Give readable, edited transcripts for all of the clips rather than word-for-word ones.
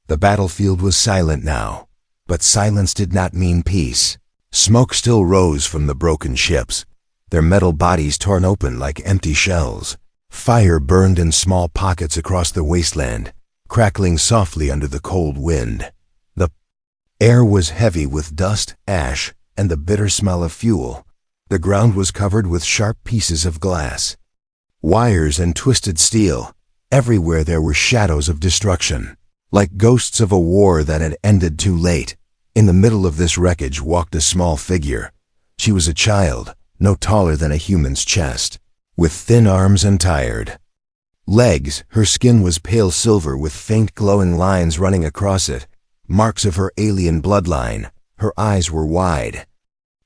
The battlefield was silent now, but silence did not mean peace. Smoke still rose from the broken ships, their metal bodies torn open like empty shells. Fire burned in small pockets across the wasteland, crackling softly under the cold wind. The air was heavy with dust, ash, and the bitter smell of fuel. The ground was covered with sharp pieces of glass, wires and twisted steel. Everywhere there were shadows of destruction, like ghosts of a war that had ended too late. In the middle of this wreckage walked a small figure. She was a child, no taller than a human's chest, with thin arms and tired legs. Her skin was pale silver with faint glowing lines running across it, marks of her alien bloodline. Her eyes were wide,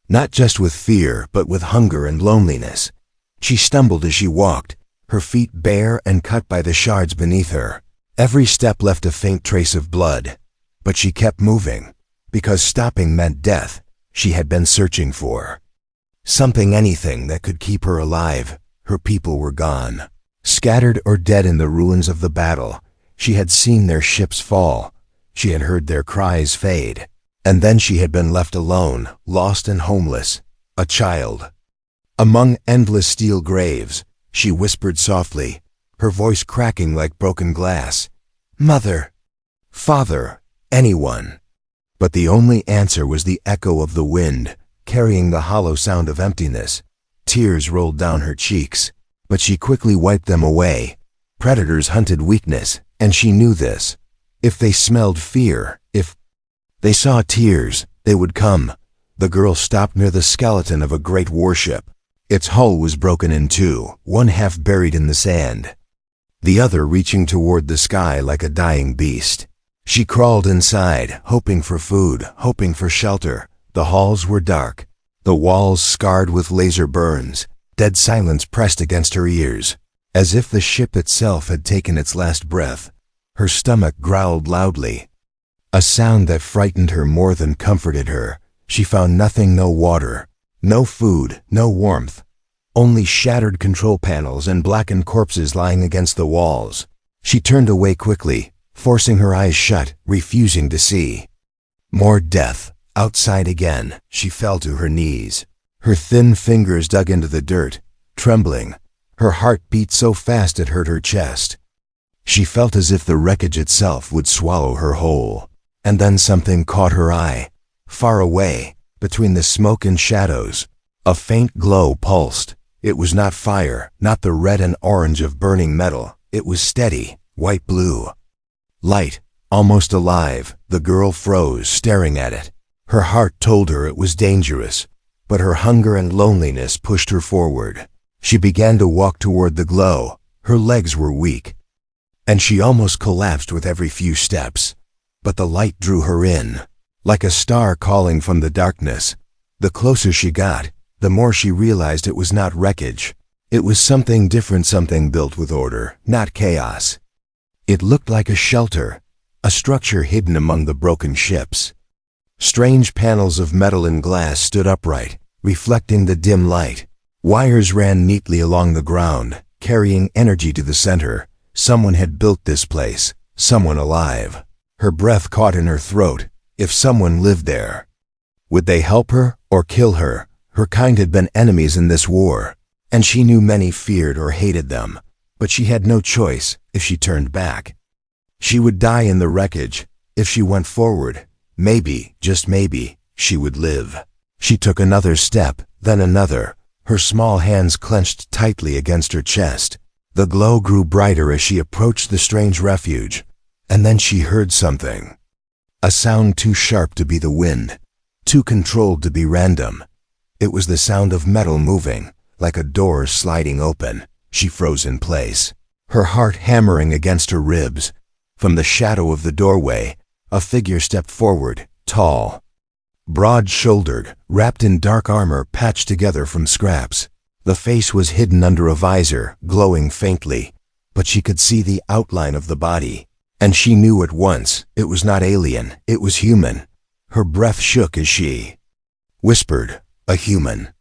not just with fear, but with hunger and loneliness. She stumbled as she walked, her feet bare and cut by the shards beneath her. Every step left a faint trace of blood, but she kept moving, because stopping meant death. She had been searching for something, anything that could keep her alive. Her people were gone, scattered or dead in the ruins of the battle. She had seen their ships fall. She had heard their cries fade. And then she had been left alone, lost and homeless, a child. Among endless steel graves, she whispered softly, her voice cracking like broken glass. Mother, father, anyone. But the only answer was the echo of the wind, carrying the hollow sound of emptiness. Tears rolled down her cheeks, but she quickly wiped them away. Predators hunted weakness, and she knew this. If they smelled fear, if they saw tears, they would come. The girl stopped near the skeleton of a great warship. Its hull was broken in two, one half buried in the sand, the other reaching toward the sky like a dying beast. She crawled inside, hoping for food, hoping for shelter. The halls were dark, the walls scarred with laser burns. Dead silence pressed against her ears, as if the ship itself had taken its last breath. Her stomach growled loudly, a sound that frightened her more than comforted her. She found nothing, no water, no food, no warmth, only shattered control panels and blackened corpses lying against the walls. She turned away quickly, forcing her eyes shut, refusing to see more death. Outside again, she fell to her knees. Her thin fingers dug into the dirt, trembling. Her heart beat so fast it hurt her chest. She felt as if the wreckage itself would swallow her whole. And then something caught her eye. Far away, between the smoke and shadows, a faint glow pulsed. It was not fire, not the red and orange of burning metal. It was steady, white blue. Light, almost alive. The girl froze, staring at it. Her heart told her it was dangerous, but her hunger and loneliness pushed her forward. She began to walk toward the glow. Her legs were weak, and she almost collapsed with every few steps. But the light drew her in, like a star calling from the darkness. The closer she got, the more she realized it was not wreckage. It was something different, something built with order, not chaos. It looked like a shelter, a structure hidden among the broken ships. Strange panels of metal and glass stood upright, reflecting the dim light. Wires ran neatly along the ground, carrying energy to the center. Someone had built this place, someone alive. Her breath caught in her throat. If someone lived there, would they help her or kill her? Her kind had been enemies in this war, and she knew many feared or hated them. But she had no choice. If she turned back, she would die in the wreckage. If she went forward, maybe, just maybe, she would live. She took another step, then another, her small hands clenched tightly against her chest. The glow grew brighter as she approached the strange refuge. And then she heard something. A sound too sharp to be the wind, too controlled to be random. It was the sound of metal moving, like a door sliding open. She froze in place, her heart hammering against her ribs. From the shadow of the doorway, a figure stepped forward, tall, broad-shouldered, wrapped in dark armor patched together from scraps. The face was hidden under a visor, glowing faintly, but she could see the outline of the body. And she knew at once, it was not alien, it was human. Her breath shook as she whispered, "A human."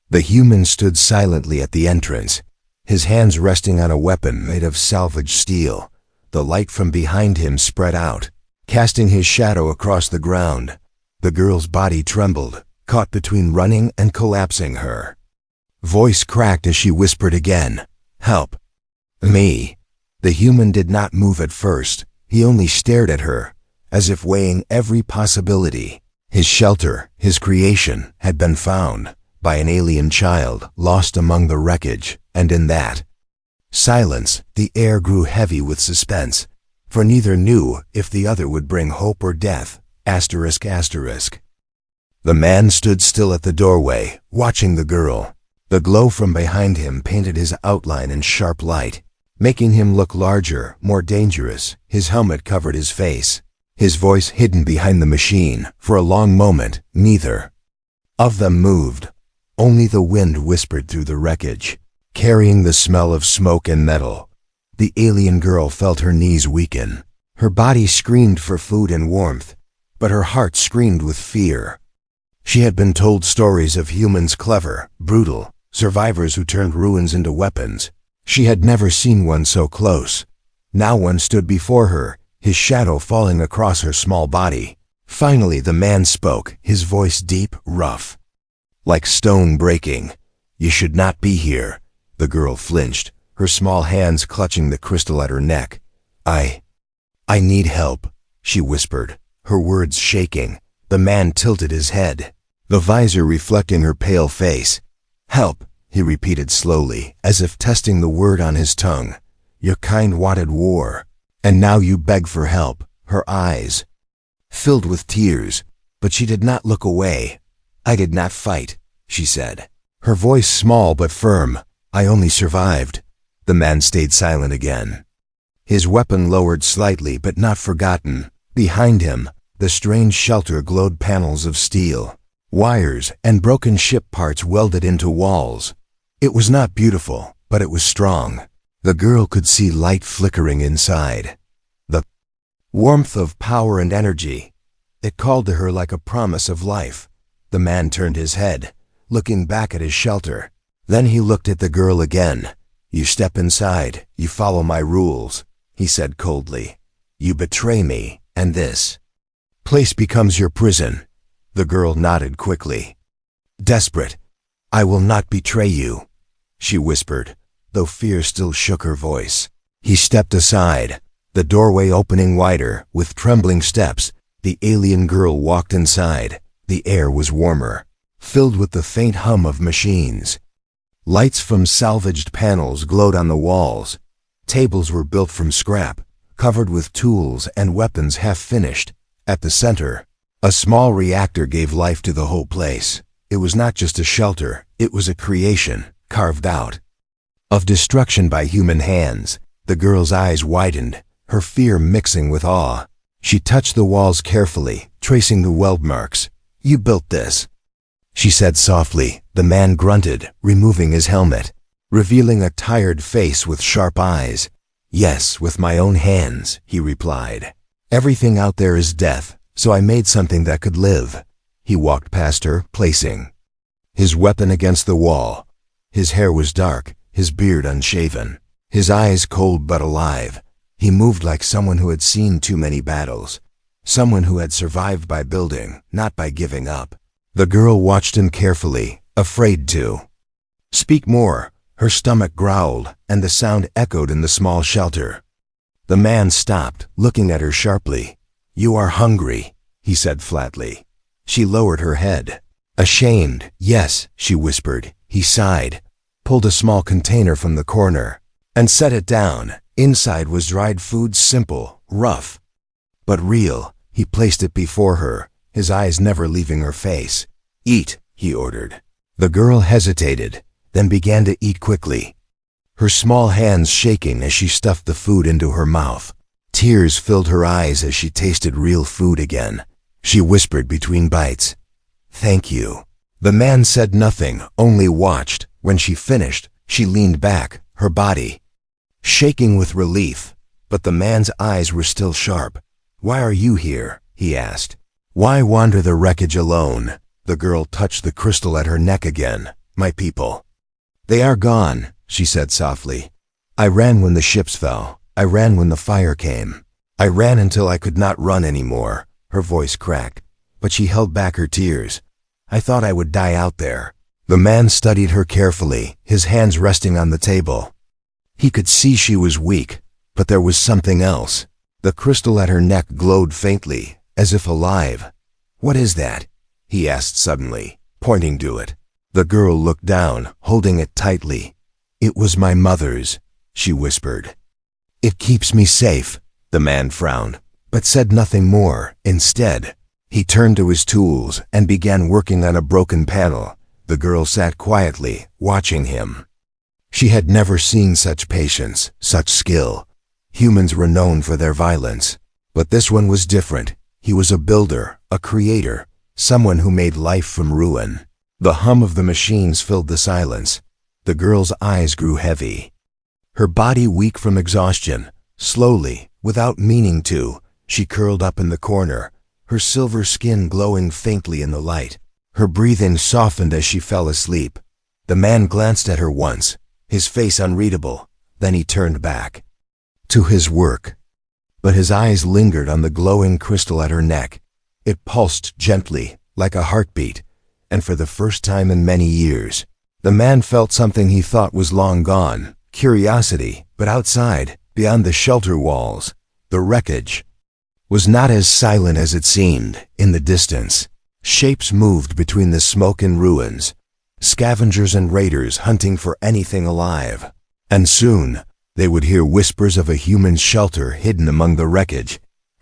The human stood silently at the entrance, his hands resting on a weapon made of salvaged steel. The light from behind him spread out, casting his shadow across the ground. The girl's body trembled, caught between running and collapsing. Her voice cracked as she whispered again, "Help me." The human did not move at first. He only stared at her, as if weighing every possibility. His shelter, his creation, had been found by an alien child lost among the wreckage, and in that silence, the air grew heavy with suspense, for neither knew if the other would bring hope or death. ****. The man stood still at the doorway, watching the girl. The glow from behind him painted his outline in sharp light, making him look larger, more dangerous. His helmet covered his face, his voice hidden behind the machine. For a long moment, neither of them moved. Only the wind whispered through the wreckage, carrying the smell of smoke and metal. The alien girl felt her knees weaken. Her body screamed for food and warmth, but her heart screamed with fear. She had been told stories of humans clever, brutal, survivors who turned ruins into weapons. She had never seen one so close. Now one stood before her, his shadow falling across her small body. Finally the man spoke, his voice deep, rough, like stone breaking. "You should not be here." The girl flinched, her small hands clutching the crystal at her neck. I need help," she whispered, her words shaking. The man tilted his head, the visor reflecting her pale face. "Help," he repeated slowly, as if testing the word on his tongue. "Your kind wanted war, and now you beg for help." Her eyes filled with tears, but she did not look away. "I did not fight," she said, her voice small but firm. "I only survived." The man stayed silent again, his weapon lowered slightly but not forgotten. Behind him, the strange shelter glowed, panels of steel, wires, and broken ship parts welded into walls. It was not beautiful, but it was strong. The girl could see light flickering inside, the warmth of power and energy. It called to her like a promise of life. The man turned his head, looking back at his shelter. Then he looked at the girl again. "You step inside, you follow my rules," he said coldly. "You betray me, and this place becomes your prison." The girl nodded quickly. Desperate, "I will not betray you," she whispered, though fear still shook her voice. He stepped aside, the doorway opening wider. With trembling steps, the alien girl walked inside. The air was warmer, filled with the faint hum of machines. Lights from salvaged panels glowed on the walls. Tables were built from scrap, covered with tools and weapons half finished. At the center, a small reactor gave life to the whole place. It was not just a shelter, it was a creation, carved out of destruction by human hands. The girl's eyes widened, her fear mixing with awe. She touched the walls carefully, tracing the weld marks. "You built this," she said softly. The man grunted, removing his helmet, revealing a tired face with sharp eyes. "Yes, with my own hands," he replied. "Everything out there is death, so I made something that could live." He walked past her, placing his weapon against the wall. His hair was dark, his beard unshaven, his eyes cold but alive. He moved like someone who had seen too many battles, someone who had survived by building, not by giving up. The girl watched him carefully, afraid to speak more. Her stomach growled, and the sound echoed in the small shelter. The man stopped, looking at her sharply. "You are hungry," he said flatly. She lowered her head. "Ashamed, yes," she whispered. He sighed, pulled a small container from the corner, and set it down. Inside was dried food, simple, rough, but real. He placed it before her, his eyes never leaving her face. "Eat," he ordered. The girl hesitated, then began to eat quickly, her small hands shaking as she stuffed the food into her mouth. Tears filled her eyes as she tasted real food again. She whispered between bites, "Thank you." The man said nothing, only watched. When she finished, she leaned back, her body shaking with relief, but the man's eyes were still sharp. "Why are you here?" he asked. "Why wander the wreckage alone?" The girl touched the crystal at her neck again. "My people. They are gone," she said softly. "I ran when the ships fell. I ran when the fire came. I ran until I could not run anymore. Her voice cracked, but she held back her tears. I thought I would die out there. The man studied her carefully, his hands resting on the table. He could see she was weak, but there was something else. The crystal at her neck glowed faintly, as if alive. "What is that?" he asked suddenly, pointing to it. The girl looked down, holding it tightly. "It was my mother's," she whispered. "It keeps me safe." The man frowned, but said nothing more. Instead, he turned to his tools and began working on a broken panel. The girl sat quietly, watching him. She had never seen such patience, such skill. Humans were known for their violence, but this one was different. He was a builder, a creator, someone who made life from ruin. The hum of the machines filled the silence. The girl's eyes grew heavy. Her body weak from exhaustion. Slowly, without meaning to, she curled up in the corner, her silver skin glowing faintly in the light. Her breathing softened as she fell asleep. The man glanced at her once, his face unreadable, then he turned back to his work. But his eyes lingered on the glowing crystal at her neck. It pulsed gently, like a heartbeat, and for the first time in many years, the man felt something he thought was long gone, curiosity. But outside, beyond the shelter walls, the wreckage was not as silent as it seemed. In the distance, shapes moved between the smoke and ruins, scavengers and raiders hunting for anything alive. And soon, they would hear whispers of a human shelter hidden among the wreckage. ****.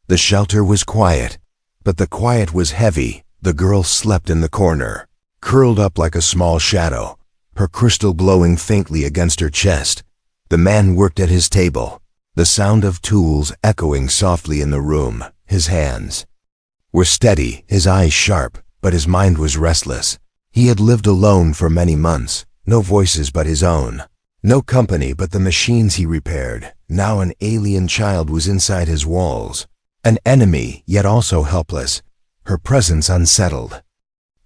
The shelter was quiet, but the quiet was heavy. The girl slept in the corner, curled up like a small shadow, her crystal glowing faintly against her chest. The man worked at his table, the sound of tools echoing softly in the room. His hands were steady, his eyes sharp, but his mind was restless. He had lived alone for many months, no voices but his own, no company but the machines he repaired. Now an alien child was inside his walls, an enemy yet also helpless, her presence unsettled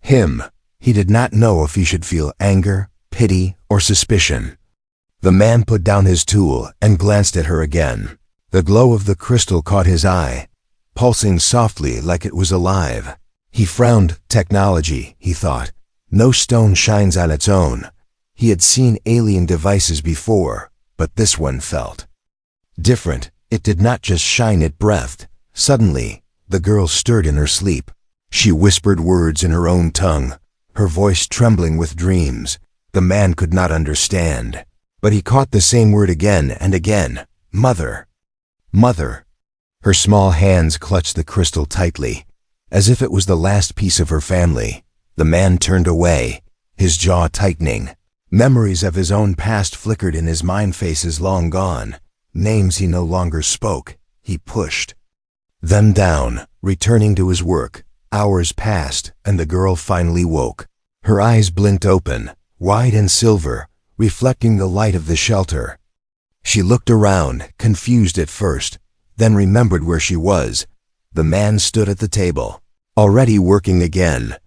him. He did not know if he should feel anger, pity, or suspicion. The man put down his tool and glanced at her again. The glow of the crystal caught his eye, pulsing softly like it was alive. He frowned. Technology, he thought. No stone shines on its own. He had seen alien devices before, but this one felt different. It did not just shine, it breathed. Suddenly, the girl stirred in her sleep. She whispered words in her own tongue, her voice trembling with dreams. The man could not understand, but he caught the same word again and again. Mother. Mother. Her small hands clutched the crystal tightly, as if it was the last piece of her family. The man turned away, his jaw tightening. Memories of his own past flickered in his mind, faces long gone, names he no longer spoke. He pushed them down, returning to his work. Hours passed, and the girl finally woke. Her eyes blinked open, wide and silver, reflecting the light of the shelter. She looked around, confused at first, then remembered where she was. The man stood at the table, already working again.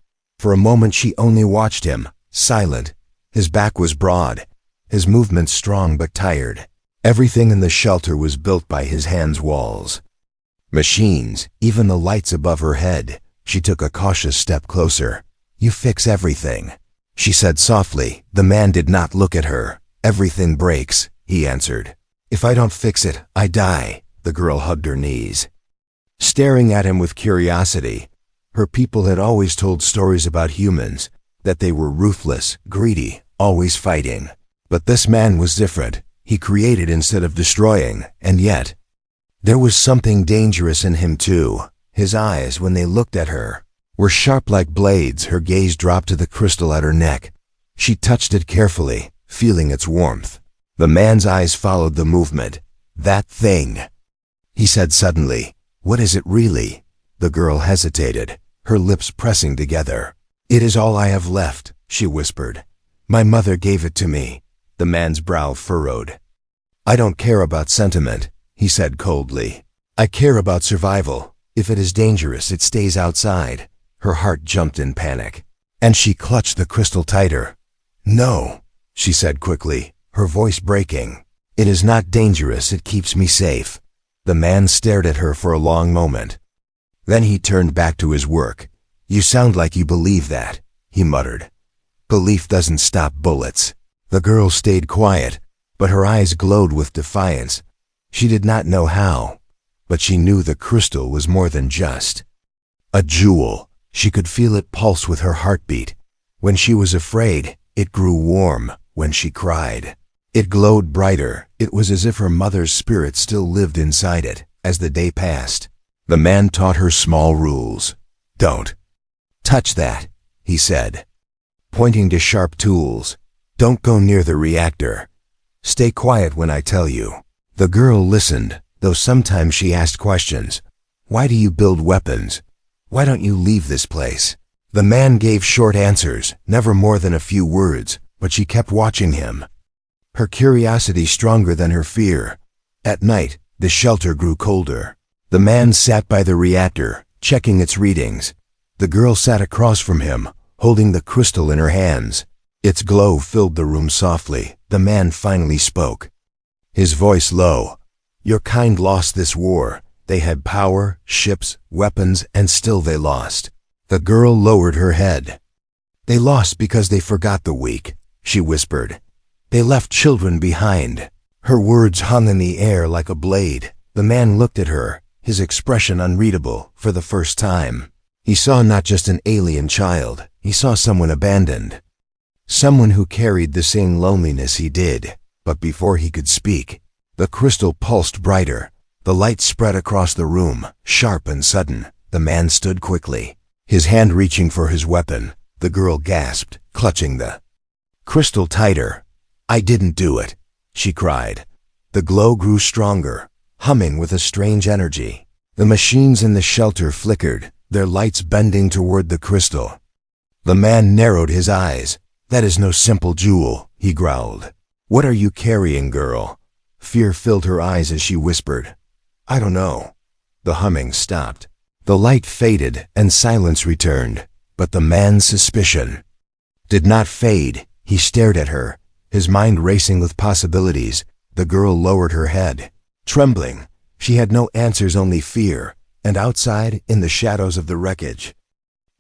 For a moment she only watched him, silent. His back was broad, his movements strong but tired. Everything in the shelter was built by his hands' walls. Machines, even the lights above her head. She took a cautious step closer. "You fix everything," she said softly. The man did not look at her. "Everything breaks," he answered. "If I don't fix it, I die." The girl hugged her knees, staring at him with curiosity. Her people had always told stories about humans, that they were ruthless, greedy, always fighting. But this man was different. He created instead of destroying, and yet there was something dangerous in him too. His eyes, when they looked at her, were sharp like blades. Her gaze dropped to the crystal at her neck. She touched it carefully, feeling its warmth. The man's eyes followed the movement. "That thing," he said suddenly. "What is it really?" The girl hesitated, her lips pressing together. "It is all I have left," she whispered. "My mother gave it to me." The man's brow furrowed. "I don't care about sentiment," he said coldly. "I care about survival. If it is dangerous, it stays outside." Her heart jumped in panic, and she clutched the crystal tighter. "No," she said quickly, her voice breaking. It is not dangerous, it keeps me safe. The man stared at her for a long moment. Then he turned back to his work. You sound like you believe that, he muttered. Belief doesn't stop bullets. The girl stayed quiet, but her eyes glowed with defiance. She did not know how, but she knew the crystal was more than just a jewel. She could feel it pulse with her heartbeat. When she was afraid, it grew warm. When she cried, it glowed brighter. It was as if her mother's spirit still lived inside it. As the day passed, the man taught her small rules. Don't touch that, he said, pointing to sharp tools. Don't go near the reactor. Stay quiet when I tell you. The girl listened, though sometimes she asked questions. Why do you build weapons? Why don't you leave this place? The man gave short answers, never more than a few words, but she kept watching him. Her curiosity stronger than her fear. At night, the shelter grew colder. The man sat by the reactor, checking its readings. The girl sat across from him, holding the crystal in her hands. Its glow filled the room softly. The man finally spoke. His voice low. Your kind lost this war. They had power, ships, weapons, and still they lost. The girl lowered her head. They lost because they forgot the weak, she whispered. They left children behind. Her words hung in the air like a blade. The man looked at her, his expression unreadable. For the first time, he saw not just an alien child, he saw someone abandoned. Someone who carried the same loneliness he did. But before he could speak, the crystal pulsed brighter. The light spread across the room, sharp and sudden. The man stood quickly, his hand reaching for his weapon. The girl gasped, clutching the crystal tighter. I didn't do it, she cried. The glow grew stronger, humming with a strange energy. The machines in the shelter flickered, their lights bending toward the crystal. The man narrowed his eyes. That is no simple jewel, he growled. What are you carrying, girl? Fear filled her eyes as she whispered. I don't know. The humming stopped. The light faded and silence returned, but the man's suspicion did not fade. He stared at her, his mind racing with possibilities. The girl lowered her head, trembling. She had no answers, only fear. And outside, in the shadows of the wreckage,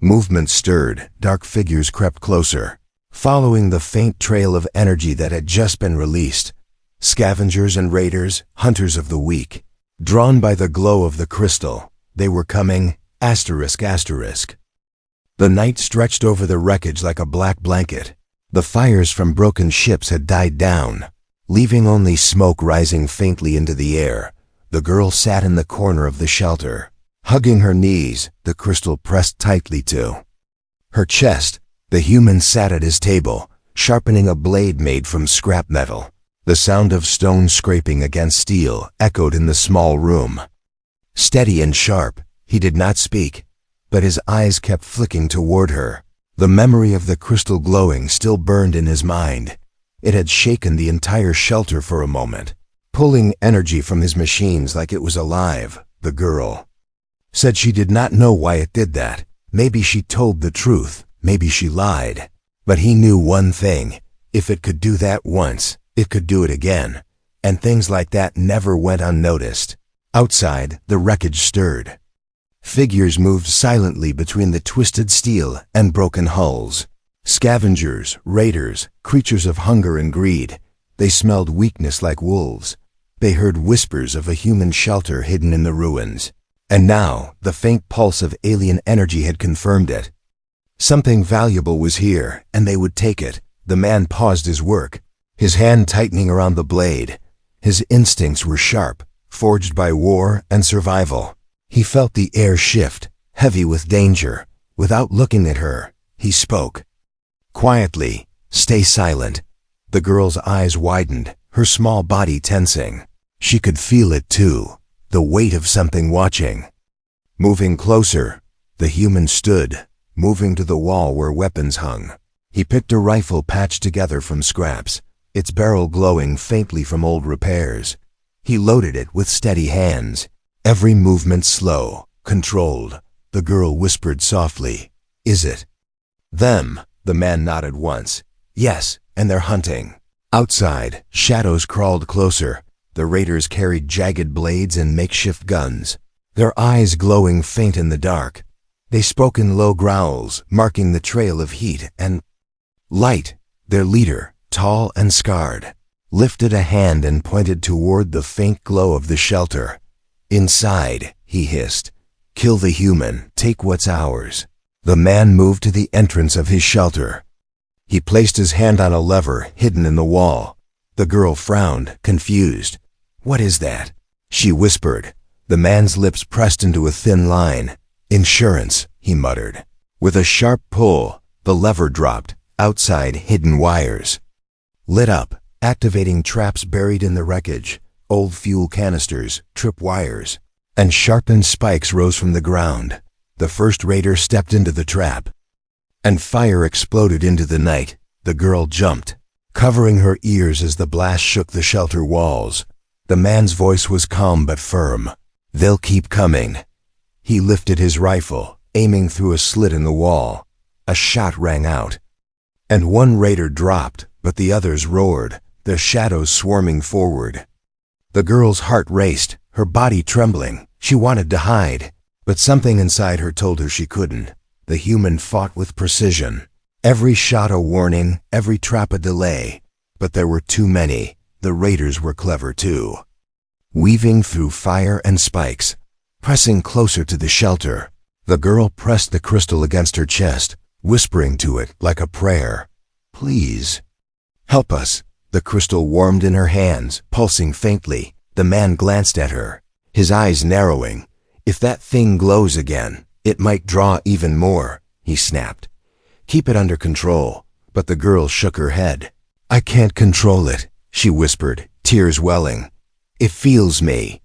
movement stirred. Dark figures crept closer, following the faint trail of energy that had just been released. Scavengers and raiders, hunters of the weak. Drawn by the glow of the crystal, they were coming. Asterisk. The night stretched over the wreckage like a black blanket. The fires from broken ships had died down, leaving only smoke rising faintly into the air. The girl sat in the corner of the shelter, hugging her knees, the crystal pressed tightly to her chest. The human sat at his table, sharpening a blade made from scrap metal. The sound of stone scraping against steel echoed in the small room. Steady and sharp, he did not speak, but his eyes kept flicking toward her. The memory of the crystal glowing still burned in his mind. It had shaken the entire shelter for a moment, pulling energy from his machines like it was alive. The girl said she did not know why it did that. Maybe she told the truth, maybe she lied. But he knew one thing. If it could do that once, it could do it again. And things like that never went unnoticed. Outside, the wreckage stirred. Figures moved silently between the twisted steel and broken hulls. Scavengers, raiders, creatures of hunger and greed. They smelled weakness like wolves. They heard whispers of a human shelter hidden in the ruins. And now, the faint pulse of alien energy had confirmed it. Something valuable was here, and they would take it. The man paused his work, his hand tightening around the blade. His instincts were sharp, forged by war and survival. He felt the air shift, heavy with danger. Without looking at her, he spoke. Quietly, stay silent. The girl's eyes widened, her small body tensing. She could feel it too, the weight of something watching. Moving closer, the human stood, moving to the wall where weapons hung. He picked a rifle patched together from scraps, its barrel glowing faintly from old repairs. He loaded it with steady hands, every movement slow, controlled. The girl whispered softly, "Is it them?" The man nodded once. "Yes, and they're hunting." Outside, shadows crawled closer. The raiders carried jagged blades and makeshift guns, their eyes glowing faint in the dark. They spoke in low growls, marking the trail of heat and light. Their leader, tall and scarred, lifted a hand and pointed toward the faint glow of the shelter. "Inside," he hissed. "Kill the human, take what's ours." The man moved to the entrance of his shelter. He placed his hand on a lever hidden in the wall. The girl frowned, confused. "What is that?" she whispered. The man's lips pressed into a thin line. "Insurance," he muttered. With a sharp pull, the lever dropped. Outside, hidden wires lit up, activating traps buried in the wreckage. Old fuel canisters, trip wires, and sharpened spikes rose from the ground. The first raider stepped into the trap, and fire exploded into the night. The girl jumped, covering her ears as the blast shook the shelter walls. The man's voice was calm but firm. "They'll keep coming." He lifted his rifle, aiming through a slit in the wall. A shot rang out, and one raider dropped, but the others roared, their shadows swarming forward. The girl's heart raced, her body trembling. She wanted to hide, but something inside her told her she couldn't. The human fought with precision. Every shot a warning, every trap a delay. But there were too many. The raiders were clever too. Weaving through fire and spikes, pressing closer to the shelter, the girl pressed the crystal against her chest, whispering to it like a prayer. "Please, help us." The crystal warmed in her hands, pulsing faintly. The man glanced at her, his eyes narrowing. "If that thing glows again, it might draw even more," he snapped. "Keep it under control." But the girl shook her head. "I can't control it," she whispered, tears welling. "It feels me.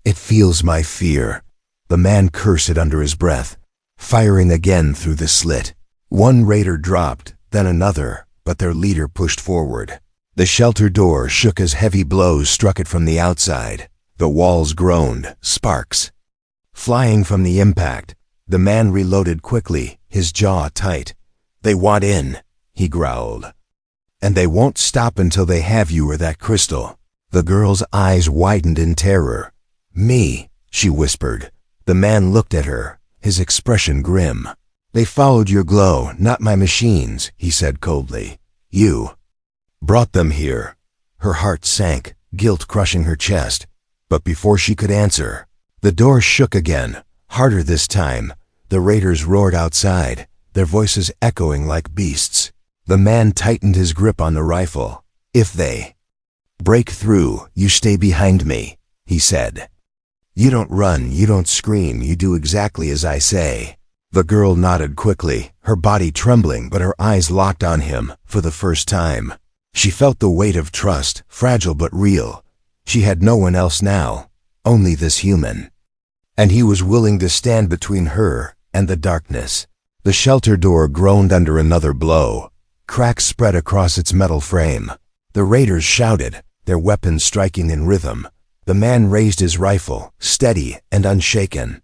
It feels my fear." The man cursed it under his breath, firing again through the slit. One raider dropped, then another, but their leader pushed forward. The shelter door shook as heavy blows struck it from the outside. The walls groaned, sparks flying from the impact. The man reloaded quickly, his jaw tight. "They want in," he growled. "And they won't stop until they have you or that crystal." The girl's eyes widened in terror. "Me," she whispered. The man looked at her, his expression grim. "They followed your glow, not my machines," he said coldly. "You brought them here." Her heart sank, guilt crushing her chest. But before she could answer, the door shook again, harder this time. The raiders roared outside, their voices echoing like beasts. The man tightened his grip on the rifle. "If they break through, you stay behind me," he said. "You don't run, you don't scream, you do exactly as I say." The girl nodded quickly, her body trembling, but her eyes locked on him for the first time. She felt the weight of trust, fragile but real. She had no one else now, only this human. And he was willing to stand between her and the darkness. The shelter door groaned under another blow. Cracks spread across its metal frame. The raiders shouted, their weapons striking in rhythm. The man raised his rifle, steady and unshaken.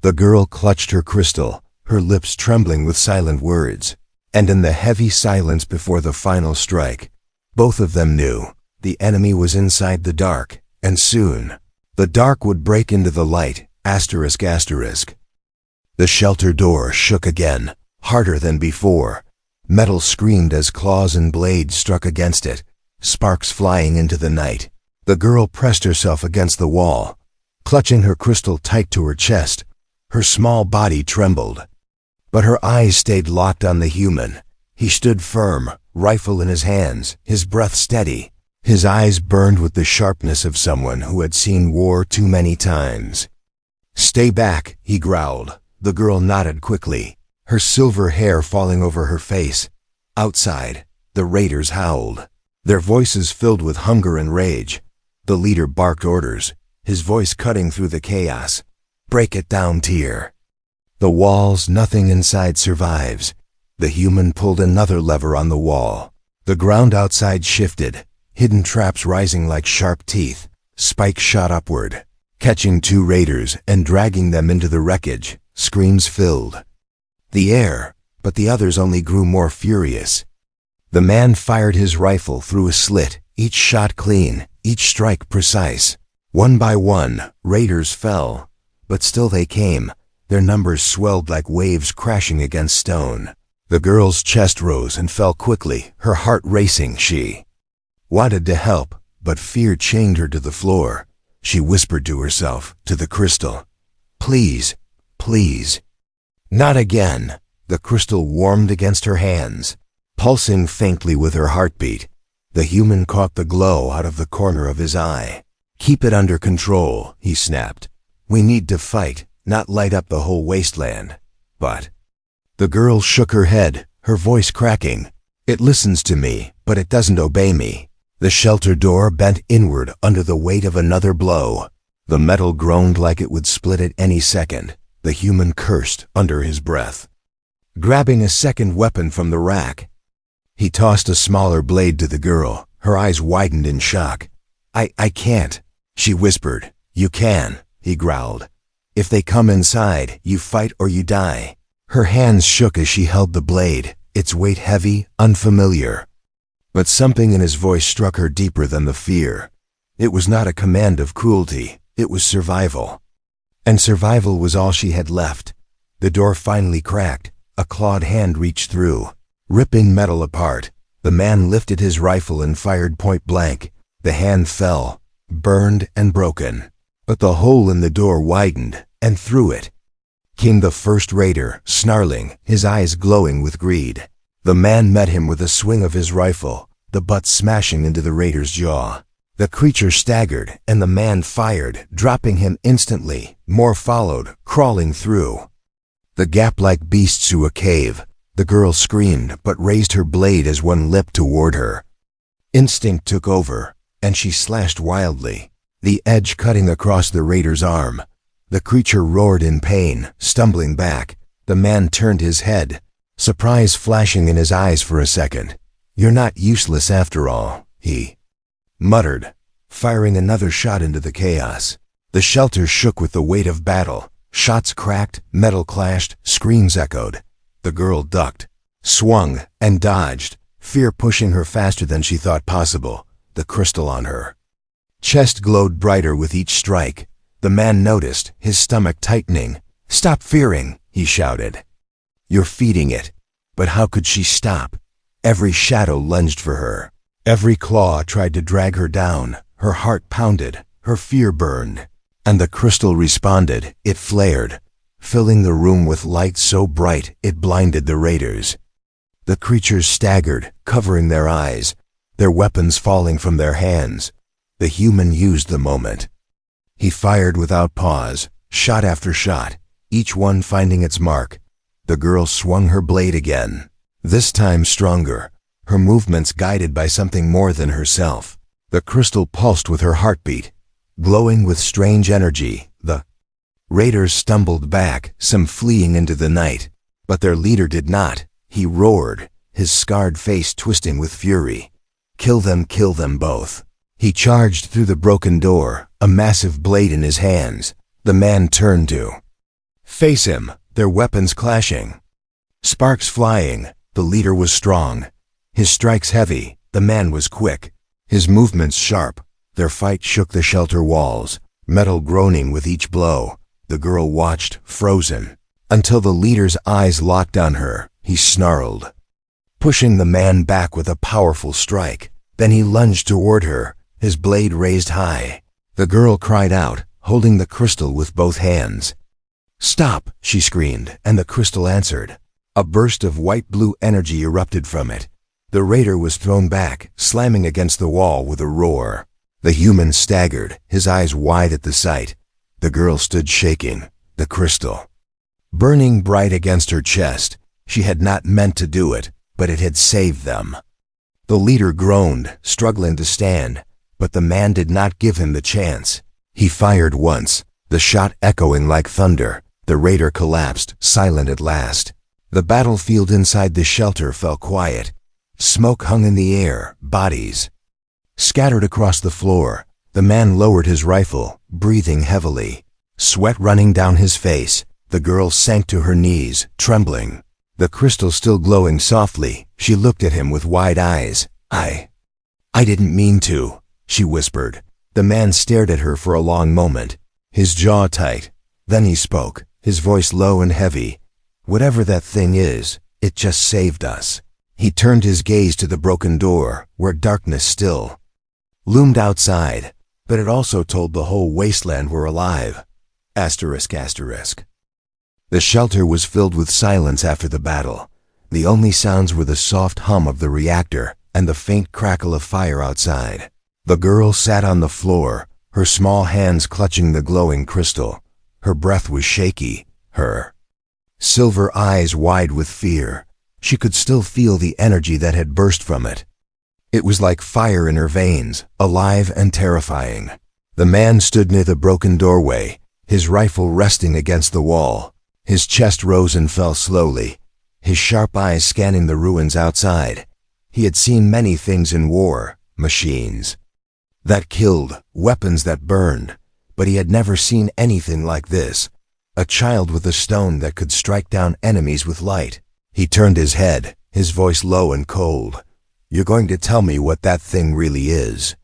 The girl clutched her crystal, her lips trembling with silent words. And in the heavy silence before the final strike, both of them knew the enemy was inside the dark, and soon the dark would break into the light. Asterisk asterisk. The shelter door shook again, harder than before. Metal screamed as claws and blades struck against it, sparks flying into the night. The girl pressed herself against the wall, clutching her crystal tight to her chest. Her small body trembled, but her eyes stayed locked on the human. He stood firm, rifle in his hands, his breath steady. His eyes burned with the sharpness of someone who had seen war too many times. "Stay back," he growled. The girl nodded quickly, her silver hair falling over her face. Outside, the raiders howled, their voices filled with hunger and rage. The leader barked orders, his voice cutting through the chaos. "Break it down, Tyr." The walls, nothing inside survives. The human pulled another lever on the wall. The ground outside shifted, hidden traps rising like sharp teeth. Spikes shot upward, catching two raiders and dragging them into the wreckage. Screams filled the air, but the others only grew more furious. The man fired his rifle through a slit, each shot clean, each strike precise. One by one, raiders fell, but still they came. Their numbers swelled like waves crashing against stone. The girl's chest rose and fell quickly, her heart racing. She wanted to help, but fear chained her to the floor. She whispered to herself, to the crystal, "Please, please." Not again. The crystal warmed against her hands, pulsing faintly with her heartbeat. The human caught the glow out of the corner of his eye. "Keep it under control," he snapped. "We need to fight, not light up the whole wasteland." But the girl shook her head, her voice cracking. "It listens to me, but it doesn't obey me." The shelter door bent inward under the weight of another blow. The metal groaned like it would split at any second. The human cursed under his breath. Grabbing a second weapon from the rack, he tossed a smaller blade to the girl. Her eyes widened in shock. I can't," she whispered. "You can," he growled. "If they come inside, you fight or you die." Her hands shook as she held the blade, its weight heavy, unfamiliar. But something in his voice struck her deeper than the fear. It was not a command of cruelty, it was survival. And survival was all she had left. The door finally cracked. A clawed hand reached through, ripping metal apart. The man lifted his rifle and fired point blank. The hand fell, burned and broken. But the hole in the door widened, and through it came the first raider, snarling, his eyes glowing with greed. The man met him with a swing of his rifle, the butt smashing into the raider's jaw. The creature staggered, and the man fired, dropping him instantly. More followed, crawling through the gap like beasts through a cave. The girl screamed, but raised her blade as one leapt toward her. Instinct took over, and she slashed wildly, the edge cutting across the raider's arm. The creature roared in pain, stumbling back. The man turned his head, surprise flashing in his eyes for a second. "You're not useless after all," he muttered, firing another shot into the chaos. The shelter shook with the weight of battle. Shots cracked, metal clashed, screams echoed. The girl ducked, swung, and dodged, fear pushing her faster than she thought possible. The crystal on her chest glowed brighter with each strike. The man noticed, his stomach tightening. "Stop fearing," he shouted. "You're feeding it." But how could she stop? Every shadow lunged for her. Every claw tried to drag her down. Her heart pounded, her fear burned. And the crystal responded. It flared, filling the room with light so bright it blinded the raiders. The creatures staggered, covering their eyes, their weapons falling from their hands. The human used the moment. He fired without pause, shot after shot, each one finding its mark. The girl swung her blade again, this time stronger, her movements guided by something more than herself. The crystal pulsed with her heartbeat, glowing with strange energy. The raiders stumbled back, some fleeing into the night, but their leader did not. He roared, his scarred face twisting with fury. Kill them both." He charged through the broken door, a massive blade in his hands. The man turned to face him, their weapons clashing, sparks flying. The leader was strong, his strikes heavy. The man was quick, his movements sharp. Their fight shook the shelter walls, metal groaning with each blow. The girl watched, frozen, until the leader's eyes locked on her. He snarled, pushing the man back with a powerful strike. Then he lunged toward her, his blade raised high. The girl cried out, holding the crystal with both hands. "Stop!" she screamed, and the crystal answered. A burst of white-blue energy erupted from it. The raider was thrown back, slamming against the wall with a roar. The human staggered, his eyes wide at the sight. The girl stood shaking, the crystal burning bright against her chest. She had not meant to do it, but it had saved them. The leader groaned, struggling to stand, but the man did not give him the chance. He fired once, the shot echoing like thunder. The raider collapsed, silent at last. The battlefield inside the shelter fell quiet. Smoke hung in the air, bodies scattered across the floor. The man lowered his rifle, breathing heavily, sweat running down his face. The girl sank to her knees, trembling. The crystal still glowing softly, she looked at him with wide eyes. I didn't mean to, she whispered. The man stared at her for a long moment, his jaw tight. Then he spoke, his voice low and heavy. Whatever that thing is, it just saved us. He turned his gaze to the broken door, where darkness still loomed outside, but it also told the whole wasteland were alive. Asterisk, asterisk. The shelter was filled with silence after the battle. The only sounds were the soft hum of the reactor and the faint crackle of fire outside. The girl sat on the floor, her small hands clutching the glowing crystal. Her breath was shaky, her silver eyes wide with fear. She could still feel the energy that had burst from it. It was like fire in her veins, alive and terrifying. The man stood near the broken doorway, his rifle resting against the wall. His chest rose and fell slowly, his sharp eyes scanning the ruins outside. He had seen many things in war, machines that killed, weapons that burned, but he had never seen anything like this. A child with a stone that could strike down enemies with light. He turned his head, his voice low and cold. You're going to tell me what that thing really is?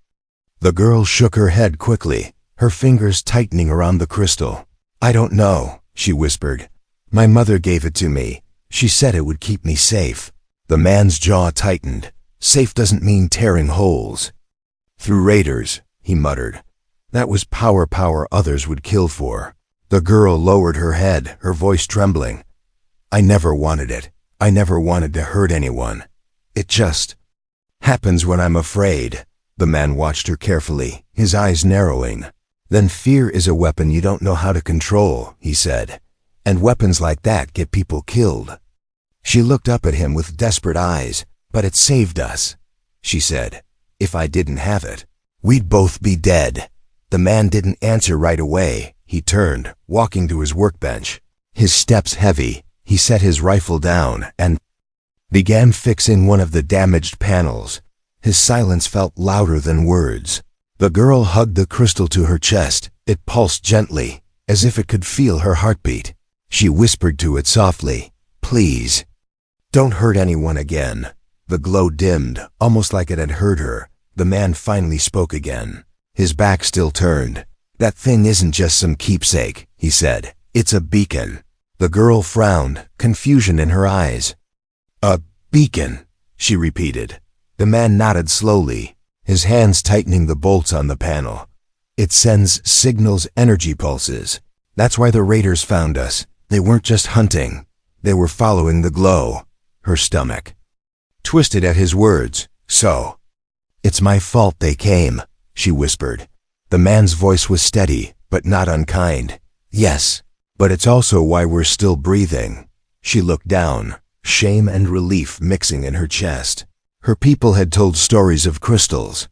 The girl shook her head quickly, her fingers tightening around the crystal. I don't know, she whispered. My mother gave it to me. She said it would keep me safe. The man's jaw tightened. Safe doesn't mean tearing holes through raiders, he muttered. That was power others would kill for. The girl lowered her head, her voice trembling. I never wanted it. I never wanted to hurt anyone. It just happens when I'm afraid. The man watched her carefully, his eyes narrowing. Then fear is a weapon you don't know how to control, he said. And weapons like that get people killed. She looked up at him with desperate eyes. But it saved us, she said. If I didn't have it, we'd both be dead. The man didn't answer right away. He turned, walking to his workbench. His steps heavy, he set his rifle down and began fixing one of the damaged panels. His silence felt louder than words. The girl hugged the crystal to her chest. It pulsed gently, as if it could feel her heartbeat. She whispered to it softly, Please, don't hurt anyone again. The glow dimmed, almost like it had heard her. The man finally spoke again, his back still turned. That thing isn't just some keepsake, he said. It's a beacon. The girl frowned, confusion in her eyes. A beacon, she repeated. The man nodded slowly, his hands tightening the bolts on the panel. It sends signals, energy pulses. That's why the raiders found us. They weren't just hunting. They were following the glow. Her stomach twisted at his words. So, it's my fault they came, she whispered. The man's voice was steady, but not unkind. Yes, but it's also why we're still breathing. She looked down, shame and relief mixing in her chest. Her people had told stories of crystals,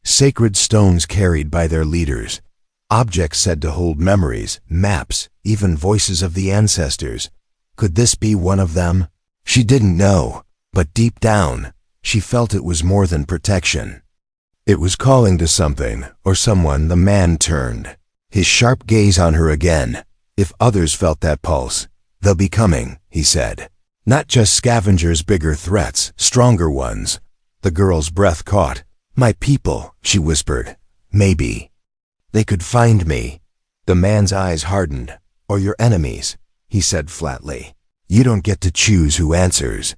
sacred stones carried by their leaders, objects said to hold memories, maps, even voices of the ancestors. Could this be one of them? She didn't know. But deep down, she felt it was more than protection. It was calling to something or someone. The man turned, his sharp gaze on her again. If others felt that pulse, they'll be coming, he said. Not just scavengers, bigger threats, stronger ones. The girl's breath caught. My people, she whispered. Maybe they could find me. The man's eyes hardened. Or your enemies, he said flatly. You don't get to choose who answers.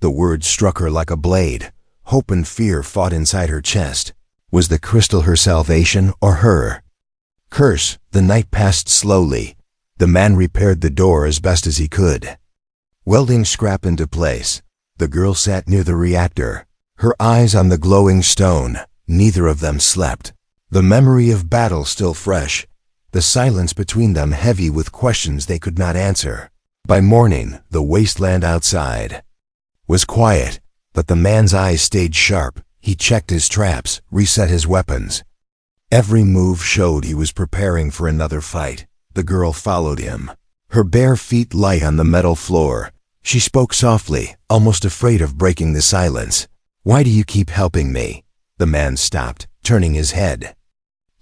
The words struck her like a blade. Hope and fear fought inside her chest. Was the crystal her salvation or her curse? The night passed slowly. The man repaired the door as best as he could, welding scrap into place. The girl sat near the reactor, her eyes on the glowing stone. Neither of them slept. The memory of battle still fresh, the silence between them heavy with questions they could not answer. By morning, the wasteland outside was quiet, but the man's eyes stayed sharp. He checked his traps, reset his weapons. Every move showed he was preparing for another fight. The girl followed him, her bare feet light on the metal floor. She spoke softly, almost afraid of breaking the silence. Why do you keep helping me? The man stopped, turning his head,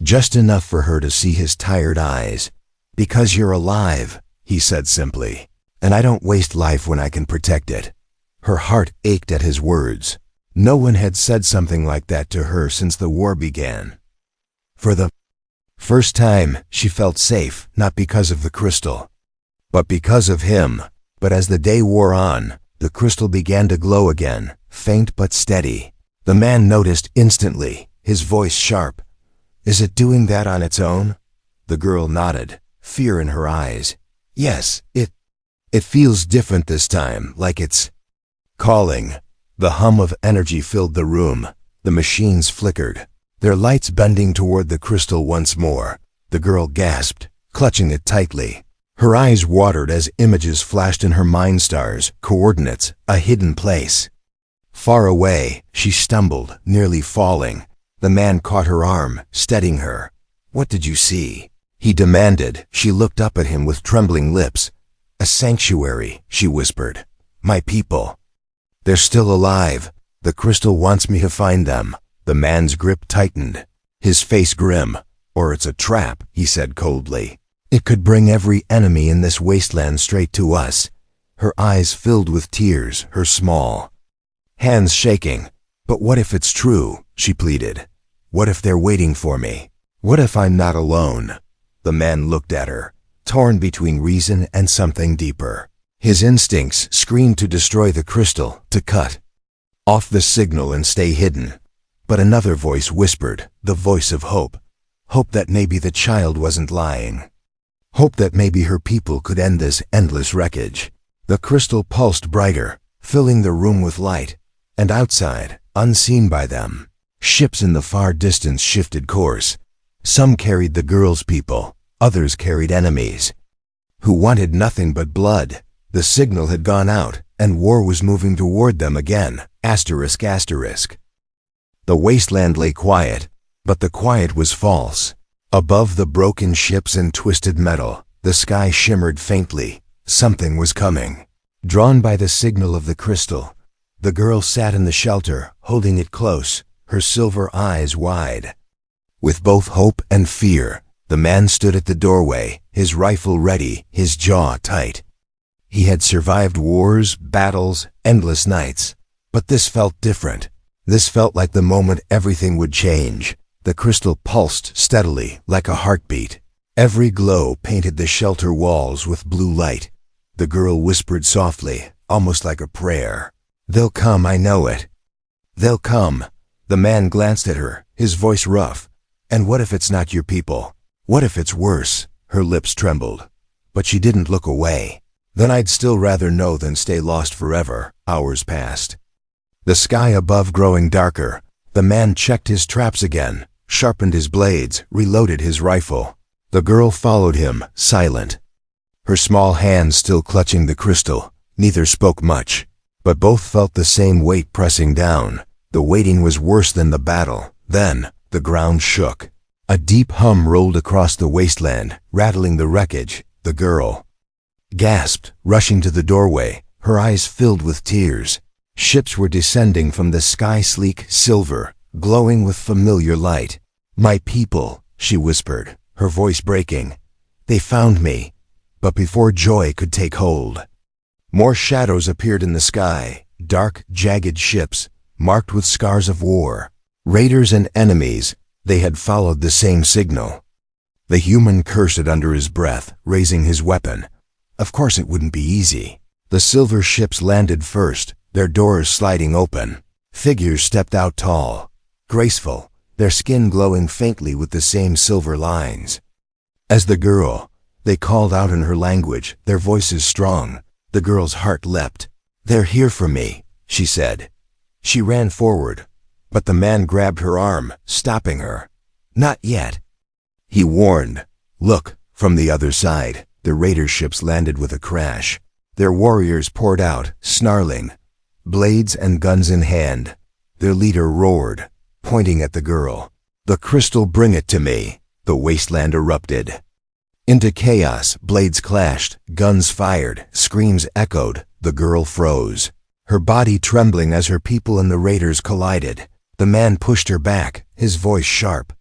just enough for her to see his tired eyes. Because you're alive, he said simply. And I don't waste life when I can protect it." Her heart ached at his words. No one had said something like that to her since the war began. For the first time, she felt safe, not because of the crystal, but because of him. But as the day wore on, the crystal began to glow again, faint but steady. The man noticed instantly, his voice sharp. "Is it doing that on its own?" The girl nodded, fear in her eyes. "Yes, it feels different this time, like it's calling." The hum of energy filled the room. The machines flickered, their lights bending toward the crystal once more. The girl gasped, clutching it tightly. Her eyes watered as images flashed in her mind stars, coordinates, a hidden place. Far away, she stumbled, nearly falling. The man caught her arm, steadying her. "What did you see?" he demanded. She looked up at him with trembling lips. "A sanctuary," she whispered. "My people. They're still alive. The crystal wants me to find them." The man's grip tightened, his face grim. "Or it's a trap," he said coldly. "It could bring every enemy in this wasteland straight to us." Her eyes filled with tears, her small hands shaking. "But what if it's true?" she pleaded. "What if they're waiting for me? What if I'm not alone?" The man looked at her, torn between reason and something deeper. His instincts screamed to destroy the crystal, to cut off the signal and stay hidden. But another voice whispered, the voice of hope. Hope that maybe the child wasn't lying. Hope that maybe her people could end this endless wreckage. The crystal pulsed brighter, filling the room with light. And outside, unseen by them, ships in the far distance shifted course. Some carried the girl's people, others carried enemies, who wanted nothing but blood. The signal had gone out, and war was moving toward them again. Asterisk, asterisk. The wasteland lay quiet, but the quiet was false. Above the broken ships and twisted metal, the sky shimmered faintly. Something was coming. Drawn by the signal of the crystal, the girl sat in the shelter, holding it close, her silver eyes wide. With both hope and fear, the man stood at the doorway, his rifle ready, his jaw tight. He had survived wars, battles, endless nights. But this felt different. This felt like the moment everything would change. The crystal pulsed steadily, like a heartbeat. Every glow painted the shelter walls with blue light. The girl whispered softly, almost like a prayer. "They'll come, I know it. They'll come." The man glanced at her, his voice rough. "And what if it's not your people? What if it's worse?" Her lips trembled, but she didn't look away. "Then I'd still rather know than stay lost forever." Hours passed. The sky above growing darker. The man checked his traps again, sharpened his blades, reloaded his rifle. The girl followed him, silent, her small hands still clutching the crystal. Neither spoke much, but both felt the same weight pressing down. The waiting was worse than the battle. Then, the ground shook. A deep hum rolled across the wasteland, rattling the wreckage. The girl gasped, rushing to the doorway, her eyes filled with tears. Ships were descending from the sky, sleek, silver, glowing with familiar light. "My people," she whispered, her voice breaking. "They found me." But before joy could take hold, more shadows appeared in the sky, dark, jagged ships, marked with scars of war. Raiders and enemies, they had followed the same signal. The human cursed under his breath, raising his weapon. Of course it wouldn't be easy. The silver ships landed first, their doors sliding open. Figures stepped out tall, graceful, their skin glowing faintly with the same silver lines. As the girl, they called out in her language, their voices strong. The girl's heart leapt. "They're here for me," she said. She ran forward, but the man grabbed her arm, stopping her. "Not yet," he warned. "Look, from the other side." The raider ships landed with a crash. Their warriors poured out, snarling, blades and guns in hand. Their leader roared, pointing at the girl. "The crystal, bring it to me!" The wasteland erupted into chaos. Blades clashed, guns fired, screams echoed. The girl froze, her body trembling as her people and the raiders collided. The man pushed her back, his voice sharp.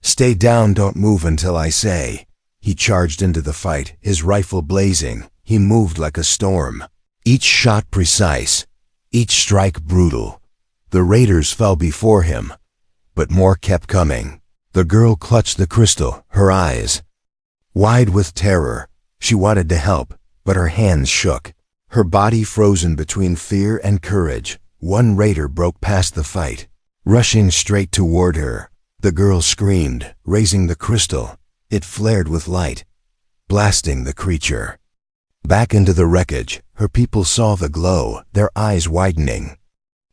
"Stay down, don't move until I say." He charged into the fight, his rifle blazing. He moved like a storm, each shot precise, each strike brutal. The raiders fell before him, but more kept coming. The girl clutched the crystal, her eyes wide with terror. She wanted to help, but her hands shook, her body frozen between fear and courage. One raider broke past the fight, rushing straight toward her. The girl screamed, raising the crystal. It flared with light, blasting the creature. Back into the wreckage, her people saw the glow, their eyes widening.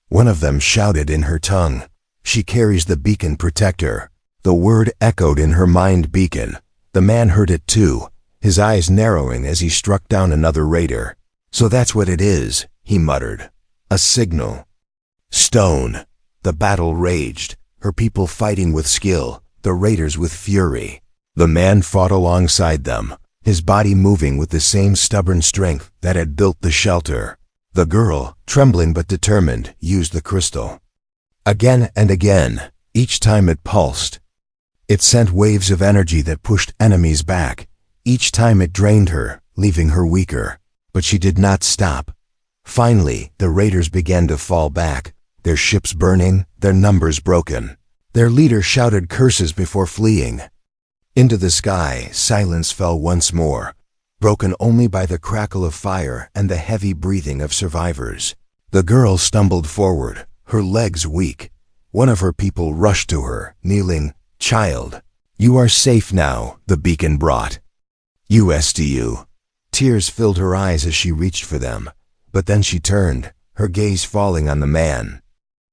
One of them shouted in her tongue, "She carries the beacon protector." The word echoed in her mind, beacon. The man heard it too, his eyes narrowing as he struck down another raider. "So that's what it is," he muttered. "A signal." Stone. The battle raged, her people fighting with skill, the raiders with fury. The man fought alongside them, his body moving with the same stubborn strength that had built the shelter. The girl, trembling but determined, used the crystal. Again and again, each time it pulsed. It sent waves of energy that pushed enemies back. Each time it drained her, leaving her weaker. But she did not stop. Finally, the raiders began to fall back, their ships burning, their numbers broken. Their leader shouted curses before fleeing. Into the sky, silence fell once more, broken only by the crackle of fire and the heavy breathing of survivors. The girl stumbled forward, her legs weak. One of her people rushed to her, kneeling. "Child, you are safe now," the beacon brought. "USDU." Tears filled her eyes as she reached for them, but then she turned, her gaze falling on the man.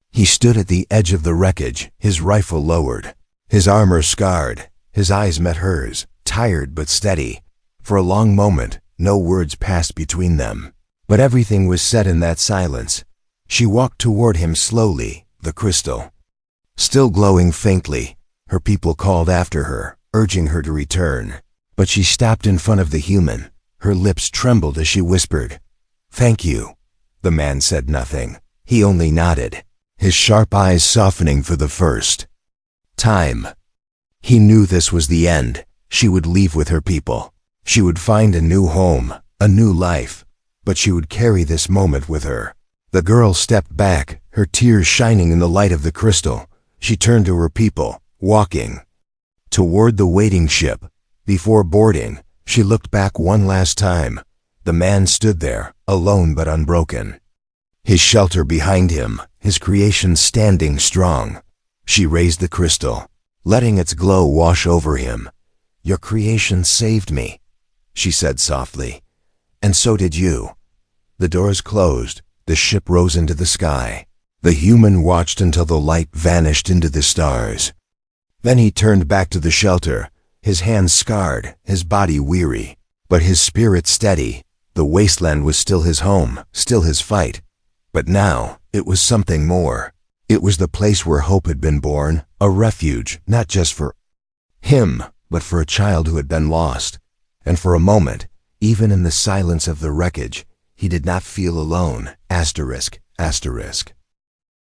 He stood at the edge of the wreckage, his rifle lowered, his armor scarred. His eyes met hers, tired but steady. For a long moment, no words passed between them. But everything was said in that silence. She walked toward him slowly, the crystal still glowing faintly. Her people called after her, urging her to return. But she stopped in front of the human. Her lips trembled as she whispered, "Thank you." The man said nothing. He only nodded, his sharp eyes softening for the first time. He knew this was the end. She would leave with her people. She would find a new home, a new life. But she would carry this moment with her. The girl stepped back, her tears shining in the light of the crystal. She turned to her people, walking toward the waiting ship. Before boarding, she looked back one last time. The man stood there, alone but unbroken. His shelter behind him, his creation standing strong. She raised the crystal, letting its glow wash over him. "Your creation saved me," she said softly. "And so did you." The doors closed, the ship rose into the sky. The human watched until the light vanished into the stars. Then he turned back to the shelter, his hands scarred, his body weary, but his spirit steady. The wasteland was still his home, still his fight. But now, it was something more. It was the place where hope had been born, a refuge, not just for him, but for a child who had been lost. And for a moment, even in the silence of the wreckage, he did not feel alone. Asterisk, asterisk.